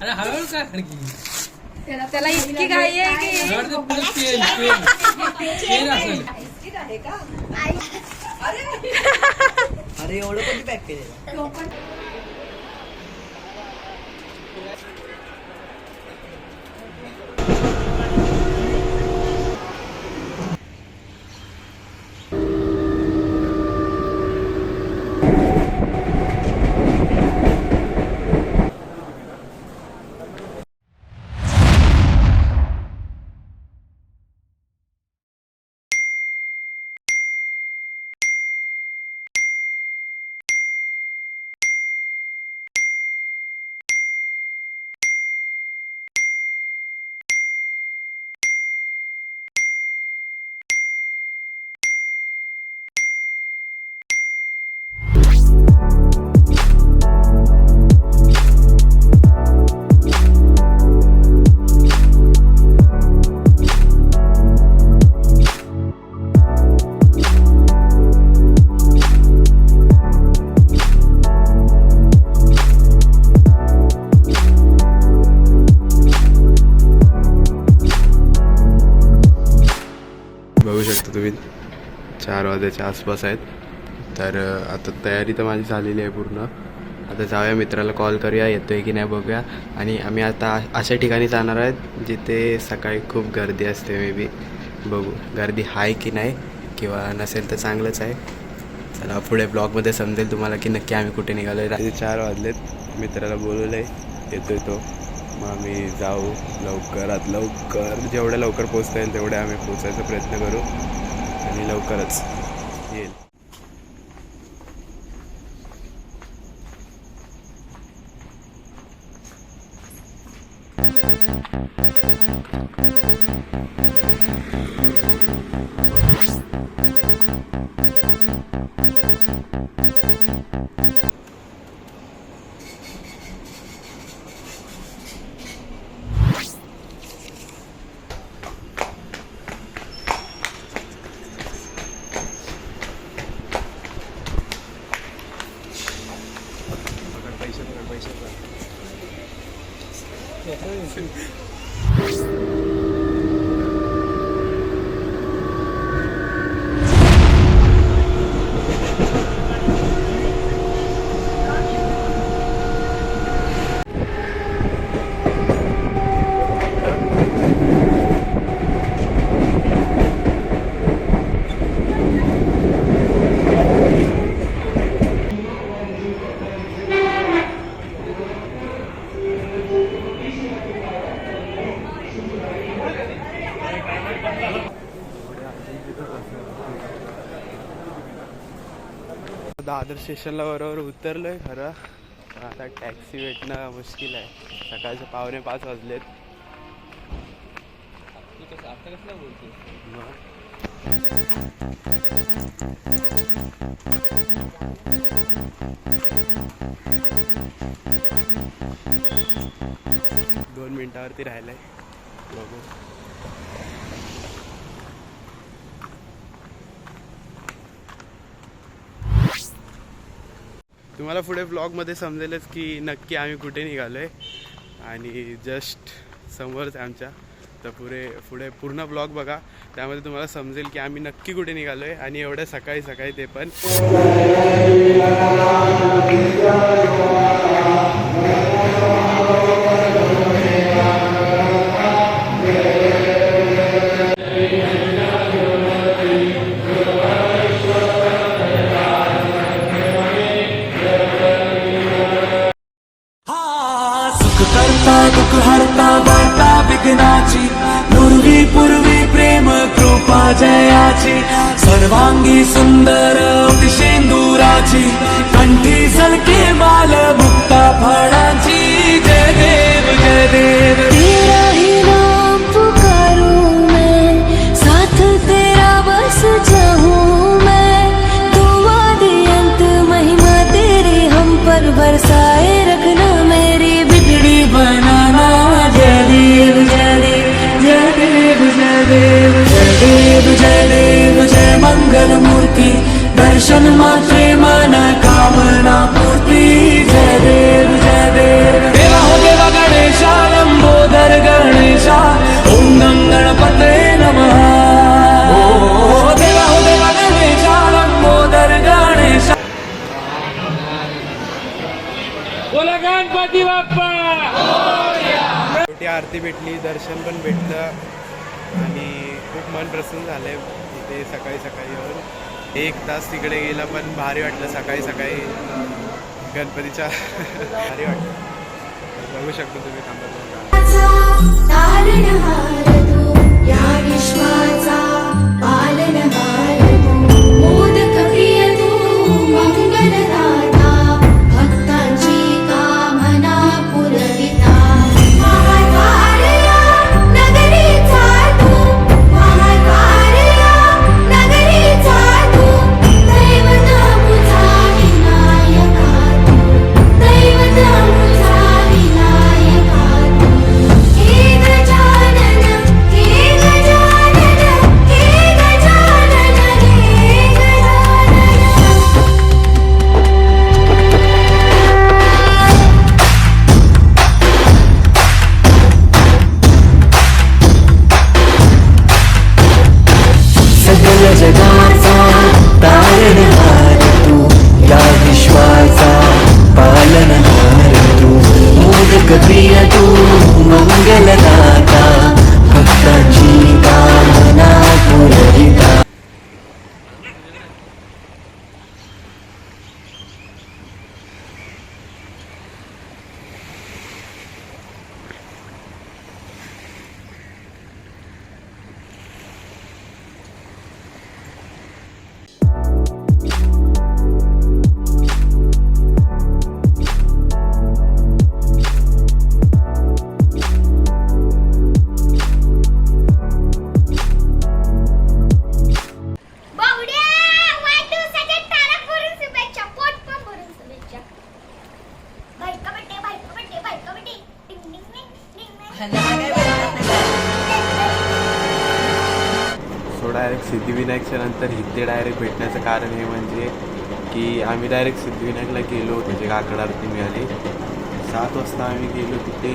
अरे हळूहळू का खडकी त्याला इतकी घाई आहे की अरे एवढं कोणी पॅक केलेलं बघू शकता तुम्ही 4 वाजायच्या आसपास आहेत. तर आता तयारी तर माझी झालेली आहे पूर्ण. आता जाऊया, मित्राला कॉल करूया येतो आहे की नाही बघूया. आणि आम्ही आता अशा ठिकाणी जाणार आहेत जिथे सकाळी खूप गर्दी असते. मे बी बघू गर्दी आहे की नाही, किंवा नसेल तर चांगलंच आहे. चला पुढे ब्लॉगमध्ये समजेल तुम्हाला की नक्की आम्ही कुठे निघालो आहे. रात्री 4 वाजलेत. मित्राला बोलवलं आहे, येतो आहे तो. मग आम्ही जाऊ लवकरात लवकर, जेवढ्या लवकर पोचता येईल तेवढ्या आम्ही पोचायचा प्रयत्न करू आणि लवकरच येईल. दादर स्टेशनला बरोबर उतरलो आहे खरं. आता टॅक्सी भेटणं मुश्किल आहे. सकाळचे 4:45 वाजलेत. आता कसला बोलतो दोन मिनिटावरती राहिलंय. बघू. तुम्हाला पुढे ब्लॉगमध्ये समजेलच की नक्की आम्ही कुठे निघालो आहे. आणि जस्ट समोरच आमच्या, तर पुढे पूर्ण ब्लॉग बघा, त्यामध्ये तुम्हाला समजेल की आम्ही नक्की कुठे निघालो आहे. आणि एवढ्या सकाळी सकाळी ते पण. दुःख हरता वार्ता विघ्नाची, पूर्वी पूर्वी प्रेम कृपा जयाची, सर्वांगी सुंदर शेंदुराची, कंठी सलके माल मुक्ता फळाची. जय देव जय देव. तेरा ही नाम पुकारूं मैं, साथ तेरा बस जाऊं मैं, दुआ दे अंत महिमा तेरी हम पर बरसाए रखना, मेरी बिगड़ी बनाना. जय देव जय देव जय देव जय देव जय देव जय देव जय मंगल मूर्ति, दर्शन मात्रे मन कामना पूर्ति. जय देव गणेशा लंबोदर गणेशा ओम गं गणपते नमः ओ देवा गणेशा लंबोदर गणेशा. बोला गणपती बाप्पा. छोटी आरती भेटली, दर्शन पण भेटलं आणि खूप मन प्रसन्न झालं आहे इथे सकाळी सकाळी येऊन. 1 तास तिकडे गेला पण भारी वाटलं. सकाळी सकाळी गणपतीच्या भारी वाटलं. बघू शकतो तुम्ही तारणहार तू या विश्वाचा पालनहार तू मोदक प्रिय तू मंगलदाता भक्तांची कामना पुरविता महाद्वारया नगरीचा तू महाद्वारया नगरीचा तू दैवत मुझा विनायका तू दैवत मुझा विनायका तू हे गजानन हे गजानन हे गजानन हे गजानन. सकल जगाचा तारणहार तू या विश्वाचा पालनहार तू मोदक प्रिय तू मंगलदाता भक्तांची कामना पुरविता. बावड्या वाढदिवसाच्या तारा भरून शुभेच्छा, पोट पण भरून शुभेच्छा. बायका बड्डे बायका बड्डे बायका बड्डे डिंग डिंग डिंग डिंग डिंग. सो डायरेक्ट सिद्धिविनायकच्या नंतर इथे डायरेक्ट भेटण्याचं कारण हे म्हणजे की आम्ही डायरेक्ट सिद्धिविनायकला गेलो. म्हणजे काकड आरती मिळाली. 7 वाजता आम्ही गेलो तिथे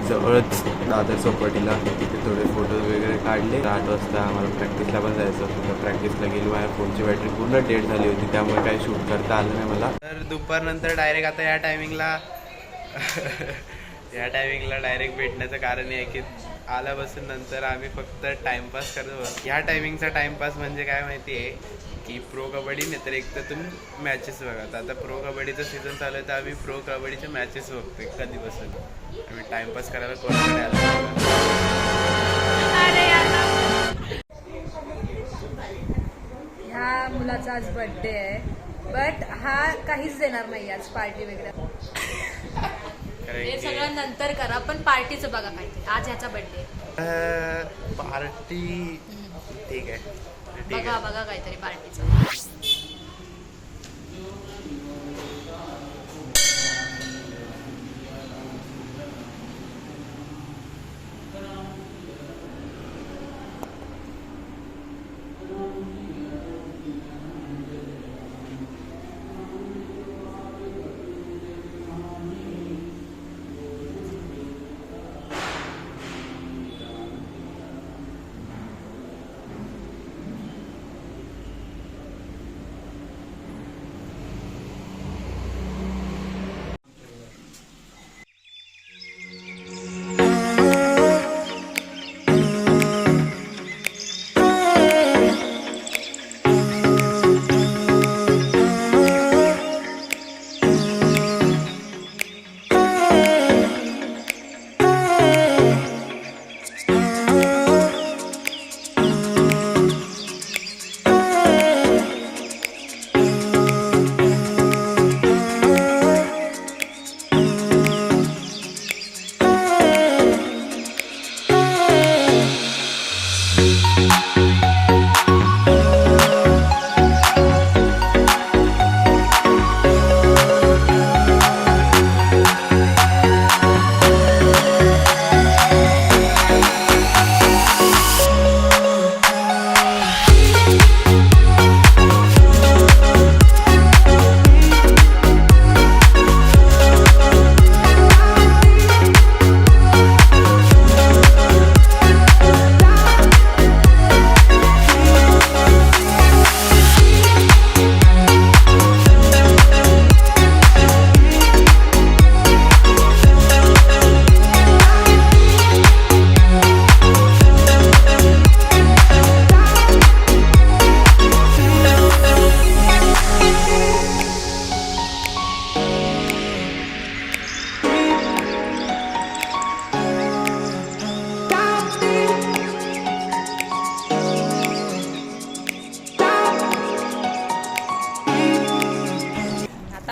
जवळच दादर चौपाटीला. तिथे थोडे फोटोज वगैरे काढले. 8 वाजता आम्हाला प्रॅक्टिसला पण जायचं होतं. तर प्रॅक्टिसला गेलो. माझ्या फोनची बॅटरी पूर्ण डेड झाली होती त्यामुळे काही शूट करता आलं नाही मला. तर दुपारनंतर डायरेक्ट आता या टायमिंगला डायरेक्ट भेटण्याचं कारण हे आहे की आल्यापासून नंतर आम्ही फक्त टाइमपास करतो. ह्या टायमिंगचा टाइमपास म्हणजे काय माहिती आहे की प्रो कबड्डी नाही तर एक तर तुम्ही मॅचेस बघा. आता प्रो कबड्डीचं सीझन चालू आहे तर आम्ही प्रो कबड्डीच्या मॅचेस बघतोय कधीपासून. आम्ही टाइमपास करायला कोणाकडे आलो. अरे यार. ह्या मुलाचा आज बर्थडे आहे बट हा काहीच देणार नाही आज पार्टी वगैरे. हे सगळं नंतर करा पण पार्टीचं बघा काहीतरी. आज ह्याचा बर्थडे. पार्टी ठीक आहे. बघा बघा काहीतरी पार्टीचं.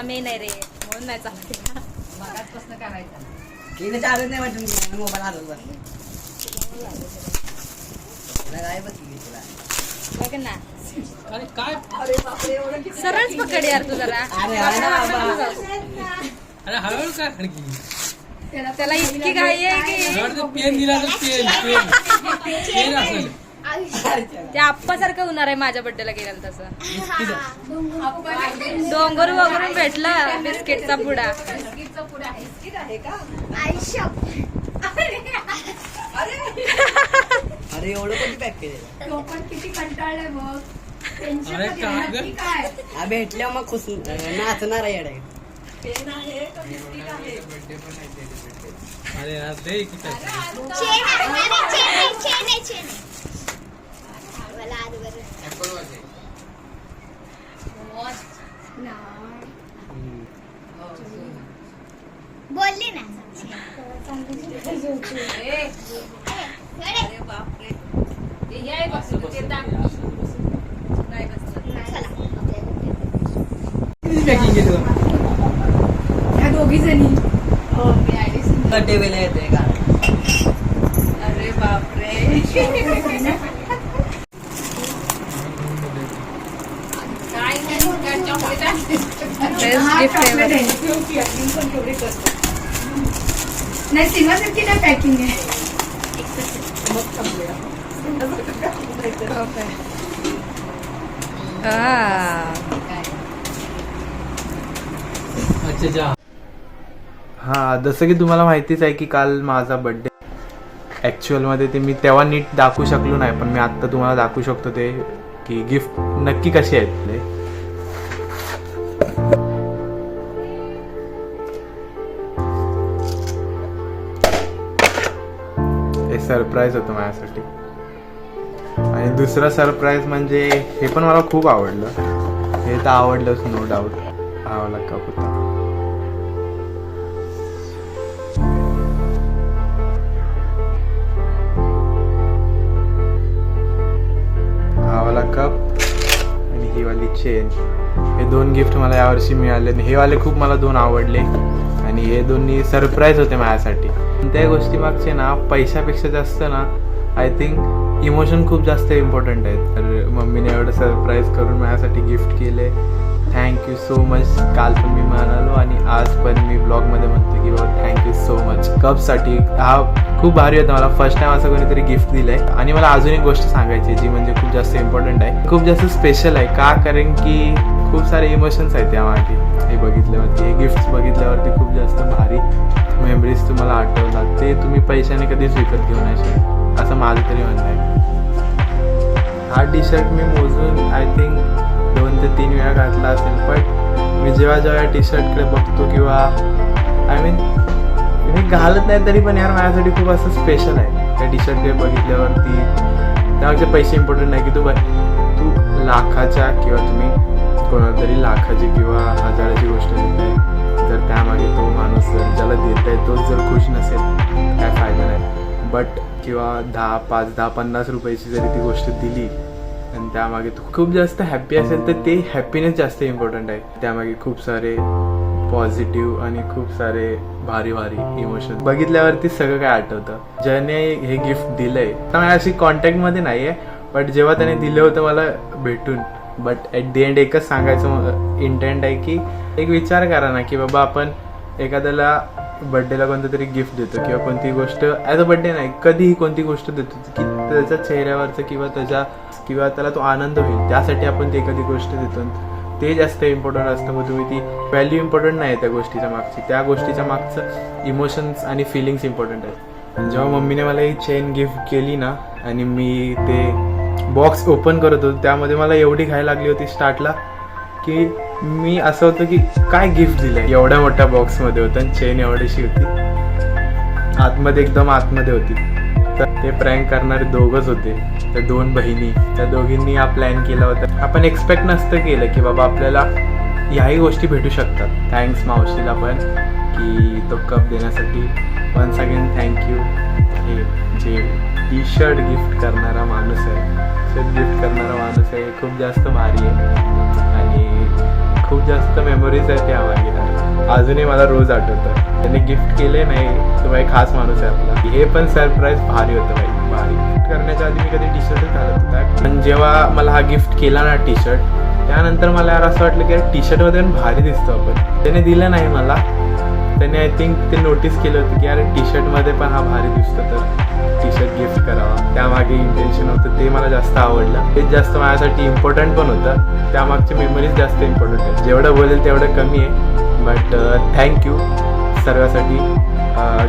आता मेन आहे रे म्हणून नाही चालत. मगाचपासून करायचं तिने चालत नाही वाटून मोबाईल हातात बसले काय बसली तुला बघ ना अरे काय अरे बापरे एवढं किती सरळच पकड यार तू जरा. अरे अरे बाबा अरे हळूहळू काय खडकी त्याला इतकी घाई आहे की पेन दिला तर पेन पेन असेल ते आप्पासारखं होणार आहे माझ्या बर्थडेला गेलेलं तसं. डोंगर वगैरे भेटला बिस्किटचा पुडा. अरे एवढं कोणी पॅक केलेलं अरे काय ग? हा भेटल्या मग खुश नाचणार आहे येडे अरे यार दे की काय बोलली ना बड्डे वेळेला येते का नाही सिंगासारखी नाही पॅकिंग आहे. अच्छा जा हां, जसं की तुम्हाला माहितीच आहे की काल माझा बड्डे ॲक्च्युअलमध्ये ते मी तेव्हा नीट दाखवू शकलो नाही, पण मी आत्ता तुम्हाला दाखवू शकतो ते की गिफ्ट नक्की कसे आहेत ते. हे सरप्राईज होतं माझ्यासाठी. आणि दुसरा सरप्राईज म्हणजे हे पण मला खूप आवडलं. हे तर आवडलंच नो डाऊट. हा वाला कप होता. हा वाला कप आणि ही वाली चेन, हे दोन गिफ्ट मला यावर्षी मिळाले. हे वाले खूप मला दोन आवडले आणि हे दोन्ही सरप्राईज होते माझ्यासाठी. त्या गोष्टी मागचे ना पैशापेक्षा जास्त ना आय थिंक इमोशन खूप जास्त इम्पॉर्टंट आहेत. तर मम्मीने एवढं सरप्राईज करून माझ्यासाठी गिफ्ट केले. Thank you so much. काल पण मी म्हणालो आणि आज पण मी ब्लॉगमध्ये म्हणतो की बाबा थँक्यू सो मच. कपसाठी हा खूप भारी होता. मला फर्स्ट टाइम असं कोणीतरी गिफ्ट दिलंय. आणि मला अजून एक गोष्ट सांगायची जी म्हणजे खूप जास्त इम्पॉर्टंट आहे, खूप जास्त स्पेशल आहे. का? कारण की खूप सारे इमोशन्स आहेत त्यामागे. हे बघितल्यावरती, हे गिफ्ट बघितल्यावरती खूप जास्त भारी मेमरीज तुम्हाला आठवतात. ते तुम्ही पैशाने कधीच विकत घेऊ नाही शकत, असं माझं तरी म्हणणं आहे. हा टी शर्ट मी मोजून आय थिंक 2 ते 3 वेळा घातला असेल. पण मी जेव्हा जेव्हा टी शर्टकडे बघतो किंवा आय मीन मी घालत नाही तरी पण यार माझ्यासाठी खूप असं स्पेशल आहे. त्या टी शर्टकडे बघितल्यावरती त्यामागचे पैसे इम्पॉर्टंट नाही की तू लाखाच्या किंवा तुम्ही कोणाला तरी लाखाची किंवा हजाराची गोष्ट देत आहे. जर त्यामागे तो माणूस जर ज्याला देत आहे तोच जर खुश नसेल काय फायदा नाही. बट किंवा 10, 5, 10, 50 रुपयाची जरी ती गोष्ट दिली आणि त्यामागे तू खूप जास्त हॅप्पी असेल तर ते हॅपीनेस जास्त इम्पॉर्टंट आहे. त्यामागे खूप सारे पॉझिटिव्ह आणि खूप सारे भारी भारी इमोशन बघितल्यावरती सगळं काय आठवतं. ज्याने हे गिफ्ट दिलंय तर माझ्या अशी कॉन्टॅक्टमध्ये नाही आहे, बट जेव्हा त्याने दिलं होतं मला भेटून, बट ॲट दी एंड एकच सांगायचं इंटेंट आहे की एक विचार करा ना की बाबा आपण एखाद्याला बड्डेला कोणतं तरी गिफ्ट देतो किंवा कोणती गोष्ट ॲज अ बड्डे नाही कधीही कोणती गोष्ट देतो की त्याच्या चेहऱ्यावरचं किंवा त्याला तो आनंद होईल त्यासाठी आपण ती एखादी गोष्ट देतो. ते जास्त इम्पॉर्टंट असतं. मग तुम्ही ती व्हॅल्यू इम्पॉर्टंट नाही आहे त्या गोष्टीच्या मागची, त्या गोष्टीच्या मागचं इमोशन्स आणि फिलिंग्स इम्पॉर्टंट आहेत. जेव्हा मम्मीने मला ही चेन गिफ्ट केली ना आणि मी ते बॉक्स ओपन करत होतो त्यामध्ये मला एवढी घाई लागली होती स्टार्टला की मी असं होतं की काय गिफ्ट दिलं आहे. एवढ्या मोठ्या बॉक्समध्ये होतं आणि चेन एवढीशी होती, आतमध्ये एकदम आतमध्ये होती. तर ते प्रँक करणारे दोघंच होते, त्या 2 बहिणी. त्या दोघींनी हा प्लॅन केला होता. आपण एक्सपेक्ट नसतं केलं की बाबा आपल्याला ह्याही गोष्टी भेटू शकतात. थँक्स मावशीला पण की तो कप देण्यासाठी. Once again thank you. हे जे टी शर्ट गिफ्ट करणारा माणूस आहे, शर्ट गिफ्ट करणारा माणूस आहे खूप जास्त भारी आहे आणि खूप जास्त मेमोरीज आहेत त्यामागे. अजूनही मला रोज आठवतं. त्यांनी गिफ्ट केले नाही, तो भाई खास माणूस आहे आपला. हे पण सरप्राईज भारी होतं भाई, भारी. करण्याच्या आधी मी कधी टी शर्टच घालत होता, पण जेव्हा मला हा गिफ्ट केला ना टी शर्ट, त्यानंतर मला यार असं वाटलं की टी शर्टमध्ये पण भारी दिसतो आपण. त्याने दिलं नाही मला, त्याने आय थिंक ते नोटीस केलं होतं की यार टी शर्टमध्ये पण हा भारी दिसतो, तर टी शर्ट गिफ्ट करावा. त्यामागे इंटेन्शन होतं, ते मला जास्त आवडलं. तेच जास्त माझ्यासाठी इम्पॉर्टंट पण होतं. त्यामागची मेमरीज जास्त इम्पॉर्टंट आहे. जेवढं बोलेल तेवढं कमी आहे. बट थँक्यू सर्वासाठी,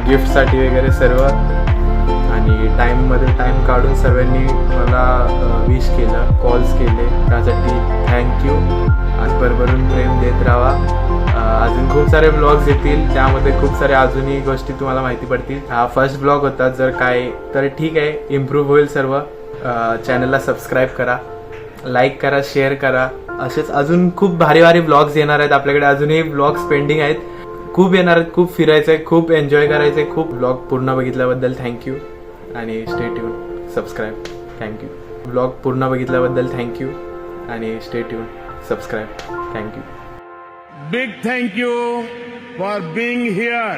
गिफ्टसाठी वगैरे सर्व. आणि टाईममध्ये टाईम काढून सर्वांनी मला विश केलं, कॉल्स केले, त्यासाठी थँक्यू. आणि भरभरून प्रेम देत राहा. अजून खूप सारे ब्लॉग्स येतील, त्यामध्ये खूप सारे अजूनही गोष्टी तुम्हाला माहिती पडतील. हा फर्स्ट ब्लॉग होता, जर काय तर ठीक आहे, इम्प्रूव्ह होईल सर्व. चॅनलला सबस्क्राईब करा, लाईक करा, शेअर करा. असेच अजून खूप भारी भारी ब्लॉग्स येणार आहेत आपल्याकडे. अजूनही ब्लॉग्स पेंडिंग आहेत, खूप येणार आहेत. खूप फिरायचं आहे, खूप एन्जॉय करायचं आहे. खूप ब्लॉग पूर्ण बघितल्याबद्दल थँक्यू. आणि stay tune, subscribe. Thank you. Blog पूर्ण बघितल्याबद्दल थँक्यू. आणि stay tune, subscribe. Thank you. Big thank you for being here.